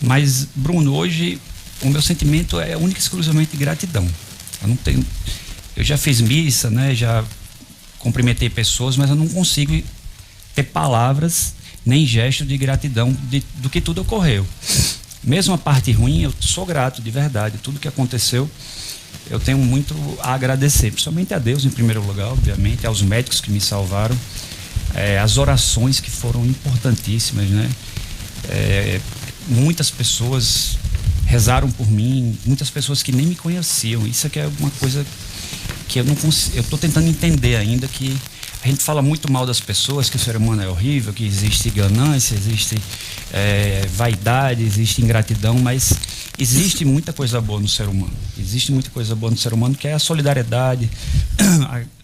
Mas, Bruno, hoje o meu sentimento é única e exclusivamente de gratidão. Eu já fiz missa, né? Já cumprimentei pessoas, mas eu não consigo ter palavras nem gestos de gratidão do que tudo ocorreu. Mesmo a parte ruim, eu sou grato de verdade. Tudo que aconteceu, eu tenho muito a agradecer, principalmente a Deus em primeiro lugar, obviamente, aos médicos que me salvaram, as orações que foram importantíssimas, né? Muitas pessoas rezaram por mim, muitas pessoas que nem me conheciam. Isso aqui é uma coisa que eu não consigo, eu estou tentando entender ainda, que a gente fala muito mal das pessoas, que o ser humano é horrível, que existe ganância, existe vaidade, existe ingratidão, mas existe muita coisa boa no ser humano. Existe muita coisa boa no ser humano, que é a solidariedade,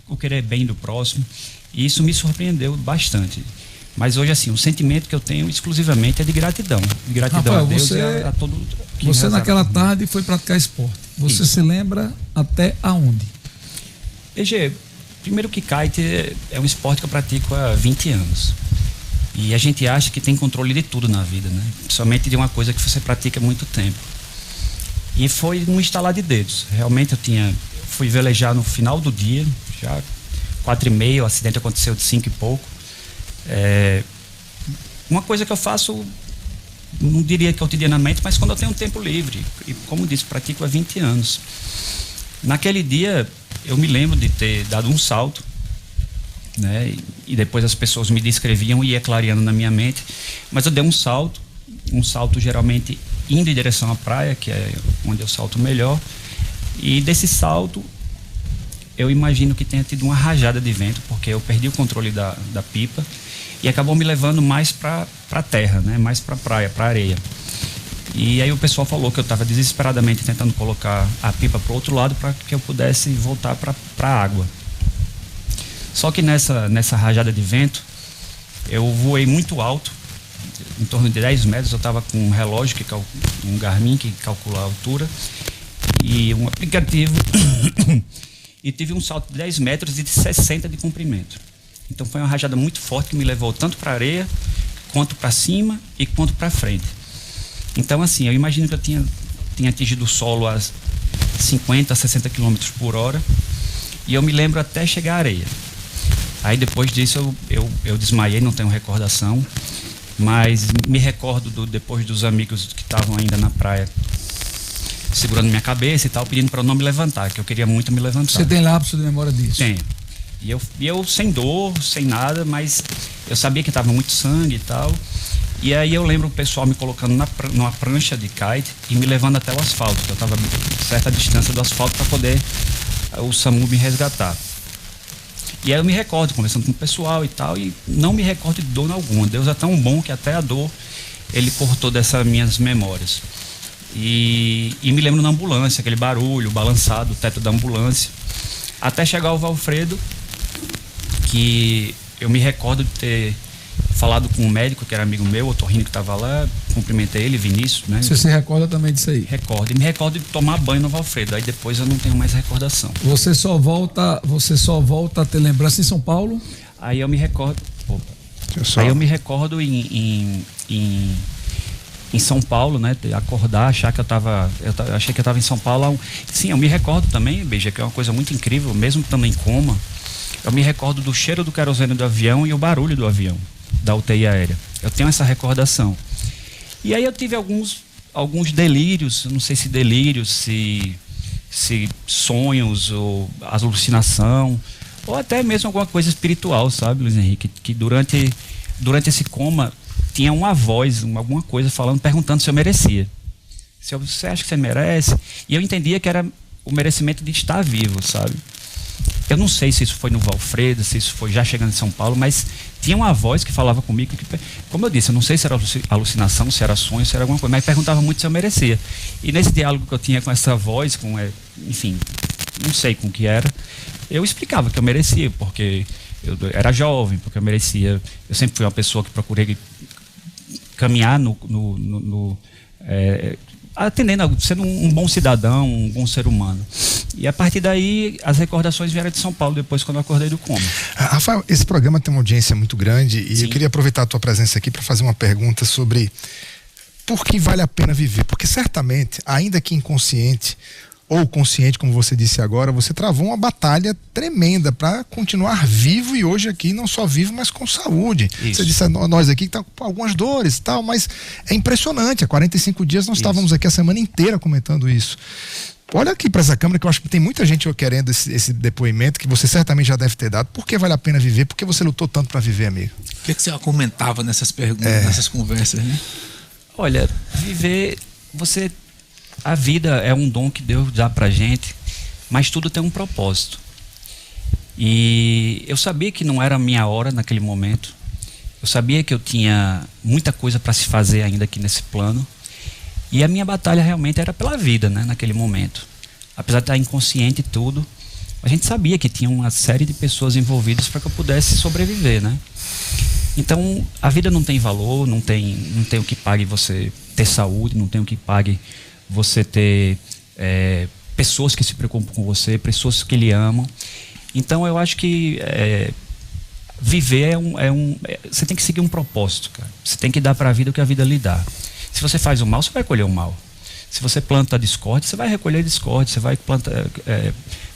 o querer bem do próximo, e isso me surpreendeu bastante. Mas hoje, assim, o sentimento que eu tenho exclusivamente é de gratidão. De gratidão, Rafael, a Deus e a todo que você rezaram. naquela tarde foi praticar esporte. Você se lembra até aonde? EG, primeiro que kite é um esporte que eu pratico há 20 anos. E a gente acha que tem controle de tudo na vida, né? Principalmente de uma coisa que você pratica há muito tempo. E foi num estalar de dedos. Realmente fui velejar no final do dia, já 4h30, o acidente aconteceu de 5 e pouco. Uma coisa que eu faço, não diria cotidianamente, mas quando eu tenho um tempo livre. E como disse, pratico há 20 anos. Naquele dia, eu me lembro de ter dado um salto, né? E depois as pessoas me descreviam e ia clareando na minha mente. Mas eu dei um salto geralmente indo em direção à praia, que é onde eu salto melhor. E desse salto, eu imagino que tenha tido uma rajada de vento, porque eu perdi o controle da pipa e acabou me levando mais para a terra, né? Mais para a praia, para a areia. E aí o pessoal falou que eu estava desesperadamente tentando colocar a pipa para o outro lado para que eu pudesse voltar para a água. Só que nessa rajada de vento, eu voei muito alto, em torno de 10 metros. Eu estava com um relógio, um Garmin que calcula a altura, e um aplicativo, e tive um salto de 10 metros e de 60 de comprimento. Então foi uma rajada muito forte que me levou tanto para a areia, quanto para cima e quanto para frente. Então, assim, eu imagino que eu tinha atingido o solo a 50, 60 km por hora, e eu me lembro até chegar à areia. Aí depois disso eu desmaiei, não tenho recordação, mas me recordo depois dos amigos que estavam ainda na praia segurando minha cabeça e tal, pedindo para eu não me levantar, que eu queria muito me levantar. Você tem lapso de memória disso? Tenho. E eu sem dor, sem nada, mas eu sabia que estava muito sangue e tal. E aí eu lembro o pessoal me colocando numa prancha de kite e me levando até o asfalto. Eu estava a certa distância do asfalto para poder o SAMU me resgatar. E aí eu me recordo, conversando com o pessoal e tal, e não me recordo de dor alguma. Deus é tão bom que até a dor ele cortou dessas minhas memórias. E me lembro na ambulância, aquele barulho, balançado, o teto da ambulância. Até chegar o Valfredo, que eu me recordo de ter falado com um médico que era amigo meu, o Torrino, que estava lá, cumprimentei ele, Vinícius, né? Você se recorda também disso aí? Recordo. E me recordo de tomar banho no Valfredo. Aí depois eu não tenho mais recordação. Você só volta a ter lembrança em São Paulo? Aí eu me recordo. Aí eu me recordo em São Paulo, né? Acordar, achar que eu achei que eu estava em São Paulo. Sim, eu me recordo também, Beija, que é uma coisa muito incrível, mesmo estando em coma. Eu me recordo do cheiro do querosene do avião e o barulho do avião, da UTI aérea. Eu tenho essa recordação. E aí eu tive alguns delírios, não sei se delírios, se sonhos, ou alucinação, ou até mesmo alguma coisa espiritual, sabe, Luiz Henrique? Que durante esse coma tinha uma voz, alguma coisa perguntando se eu merecia. Se você acha que você merece? E eu entendia que era o merecimento de estar vivo, sabe? Eu não sei se isso foi no Valfredo, se isso foi já chegando em São Paulo, mas tinha uma voz que falava comigo, como eu disse, eu não sei se era alucinação, se era sonho, se era alguma coisa, mas perguntava muito se eu merecia. E nesse diálogo que eu tinha com essa voz, enfim, não sei com o que era, eu explicava que eu merecia, porque eu era jovem, porque eu merecia. Eu sempre fui uma pessoa que procurei caminhar atendendo, sendo um bom cidadão, um bom ser humano. E a partir daí, as recordações vieram de São Paulo, depois quando eu acordei do coma. Rafael, esse programa tem uma audiência muito grande e Sim. Eu queria aproveitar a tua presença aqui para fazer uma pergunta sobre por que vale a pena viver? Porque certamente, ainda que inconsciente ou consciente, como você disse agora, você travou uma batalha tremenda para continuar vivo e hoje aqui não só vivo, mas com saúde. Isso. Você disse a nós aqui que está com algumas dores e tal, mas é impressionante. Há 45 dias nós estávamos aqui a semana inteira comentando isso. Olha aqui para essa câmera, que eu acho que tem muita gente querendo esse depoimento, que você certamente já deve ter dado. Por que vale a pena viver? Por que você lutou tanto para viver, amigo? O que você comentava nessas perguntas, nessas conversas, né? Olha, viver, a vida é um dom que Deus dá pra gente, mas tudo tem um propósito. E eu sabia que não era a minha hora naquele momento. Eu sabia que eu tinha muita coisa para se fazer ainda aqui nesse plano. E a minha batalha realmente era pela vida, né, naquele momento. Apesar de estar inconsciente e tudo, a gente sabia que tinha uma série de pessoas envolvidas para que eu pudesse sobreviver, né? Então, a vida não tem valor, não tem o que pague você ter saúde, não tem o que pague você ter pessoas que se preocupam com você, pessoas que lhe amam. Então, eu acho que viver você tem que seguir um propósito, cara. Você tem que dar para a vida o que a vida lhe dá. Se você faz o mal, você vai colher o mal. Se você planta discórdia, você vai recolher discórdia, você vai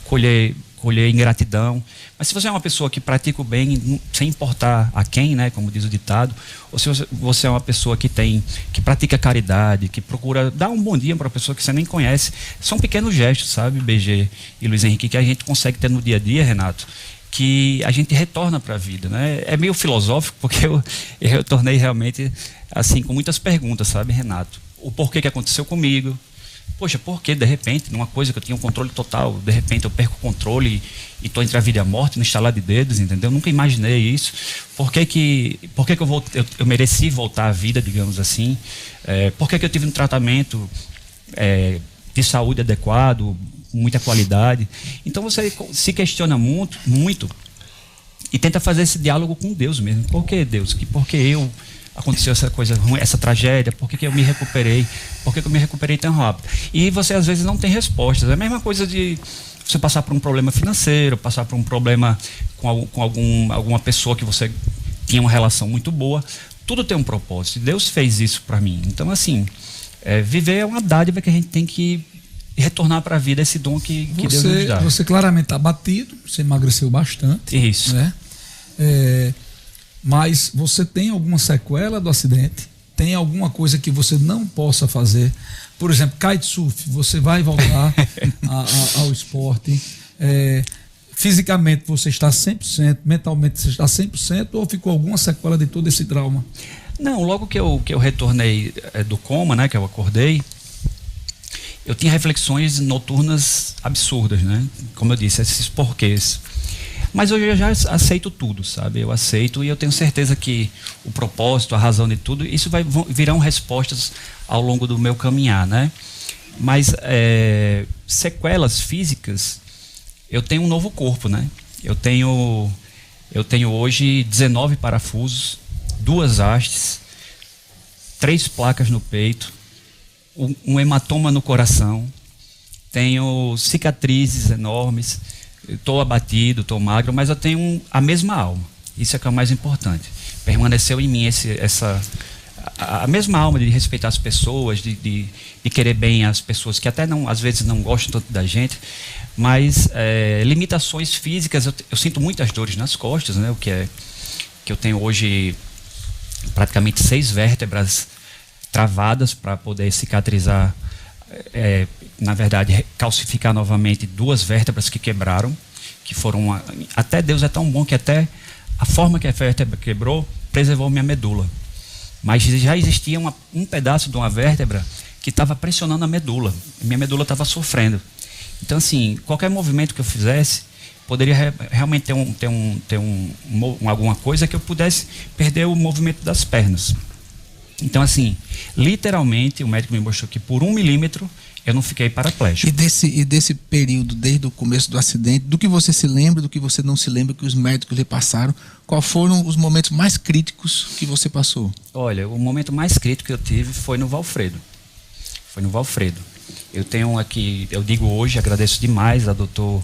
colher ingratidão. Mas se você é uma pessoa que pratica o bem sem importar a quem, né, como diz o ditado, ou se você é uma pessoa que pratica caridade, que procura dar um bom dia para uma pessoa que você nem conhece, são pequenos gestos, sabe, BG e Luiz Henrique, que a gente consegue ter no dia a dia, Renato, que a gente retorna para a vida, né? É meio filosófico, porque eu retornei realmente assim com muitas perguntas, sabe, Renato? O porquê que aconteceu comigo? Poxa, por que de repente, numa coisa que eu tinha um controle total, de repente eu perco o controle e estou entre a vida e a morte, no estalar de dedos, entendeu? Eu nunca imaginei isso. Por que eu mereci voltar à vida, digamos assim? Por que eu tive um tratamento de saúde adequado, com muita qualidade? Então você se questiona muito e tenta fazer esse diálogo com Deus mesmo. Por que Deus? Por que aconteceu essa coisa ruim, essa tragédia? Por que eu me recuperei? Por que eu me recuperei tão rápido? E você às vezes não tem respostas. É a mesma coisa de você passar por um problema financeiro, passar por um problema com alguma pessoa que você tinha uma relação muito boa. Tudo tem um propósito. Deus fez isso para mim. Então, assim, viver é uma dádiva que a gente tem que retornar para a vida, esse dom que Deus nos dá. Você claramente está abatido, você emagreceu bastante. Isso. Né? Mas você tem alguma sequela do acidente? Tem alguma coisa que você não possa fazer? Por exemplo, kitesurf, você vai voltar ao esporte. Fisicamente você está 100%, mentalmente você está 100%, ou ficou alguma sequela de todo esse trauma? Não, logo que eu retornei do coma, né, que eu acordei, eu tinha reflexões noturnas absurdas, né? Como eu disse, esses porquês. Mas hoje eu já aceito tudo, sabe? Eu aceito e eu tenho certeza que o propósito, a razão de tudo, isso virão respostas ao longo do meu caminhar, né? Mas sequelas físicas, eu tenho um novo corpo, né? Eu tenho hoje 19 parafusos, 2 hastes, 3 placas no peito, um hematoma no coração, tenho cicatrizes enormes. Estou abatido, estou magro, mas eu tenho a mesma alma. Isso é que é o mais importante. Permaneceu em mim a mesma alma de respeitar as pessoas, de querer bem as pessoas que até às vezes não gostam tanto da gente, mas limitações físicas, eu sinto muitas dores nas costas, né? Que eu tenho hoje praticamente 6 vértebras travadas para poder cicatrizar, na verdade, calcificar novamente 2 vértebras que quebraram, que foram... Até Deus é tão bom que até a forma que a vértebra quebrou preservou minha medula. Mas já existia um pedaço de uma vértebra que estava pressionando a medula. Minha medula estava sofrendo. Então, assim, qualquer movimento que eu fizesse poderia realmente ter alguma coisa que eu pudesse perder o movimento das pernas. Então, assim, literalmente, o médico me mostrou que por 1 milímetro eu não fiquei paraplégico. E desse período, desde o começo do acidente, do que você se lembra, do que você não se lembra, que os médicos lhe passaram, quais foram os momentos mais críticos que você passou? Olha, o momento mais crítico que eu tive foi no Valfredo. Eu tenho aqui, eu digo hoje, agradeço demais a doutor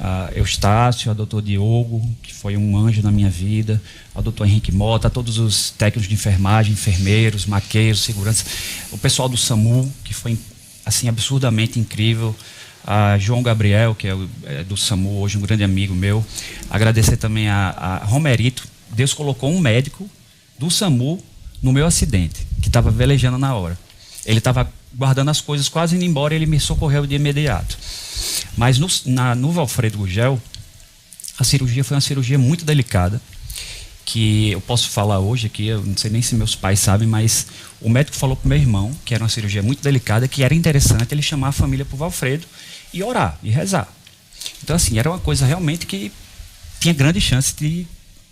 a Eustácio, a doutor Diogo, que foi um anjo na minha vida, ao doutor Henrique Mota, a todos os técnicos de enfermagem, enfermeiros, maqueiros, seguranças, o pessoal do SAMU, que foi assim absurdamente incrível, a João Gabriel, que é do SAMU, hoje um grande amigo meu. Agradecer também a Romerito. Deus colocou um médico do SAMU no meu acidente, que estava velejando na hora. Ele estava guardando as coisas, quase indo embora, e ele me socorreu de imediato. Mas no Valfredo Gurgel, a cirurgia foi uma cirurgia muito delicada, que eu posso falar hoje aqui, eu não sei nem se meus pais sabem, mas o médico falou para o meu irmão que era uma cirurgia muito delicada, que era interessante ele chamar a família para o Valfredo e orar, e rezar. Então, assim, era uma coisa realmente que tinha grande chance de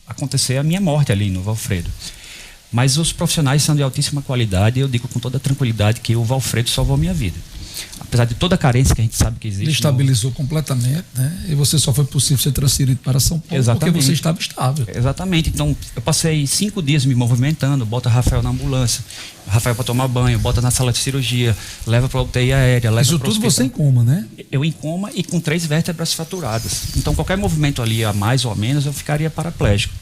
acontecer a minha morte ali no Valfredo. Mas os profissionais são de altíssima qualidade, e eu digo com toda tranquilidade que o Valfredo salvou a minha vida. Apesar de toda a carência que a gente sabe que existe. Ele estabilizou completamente, né? E você só foi possível ser transferido para São Paulo. Exatamente. Porque você estava estável. Exatamente. Então, eu passei 5 dias me movimentando, bota Rafael na ambulância, Rafael para tomar banho, bota na sala de cirurgia, leva para a UTI aérea, leva isso para o tudo você em coma, né? Eu em coma e com 3 vértebras fraturadas. Então, qualquer movimento ali a mais ou a menos, eu ficaria paraplégico.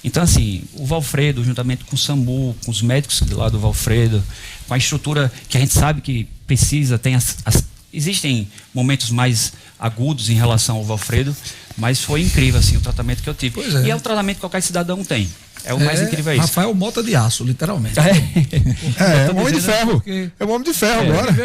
Então, assim, o Valfredo, juntamente com o SAMU, com os médicos lá do Valfredo, com a estrutura que a gente sabe que precisa, tem existem momentos mais agudos em relação ao Valfredo, mas foi incrível, assim, o tratamento que eu tive. E é o tratamento que qualquer cidadão tem. É o mais incrível, é isso. Rafael Mota de Aço, literalmente. É um homem de ferro. É um homem de ferro agora.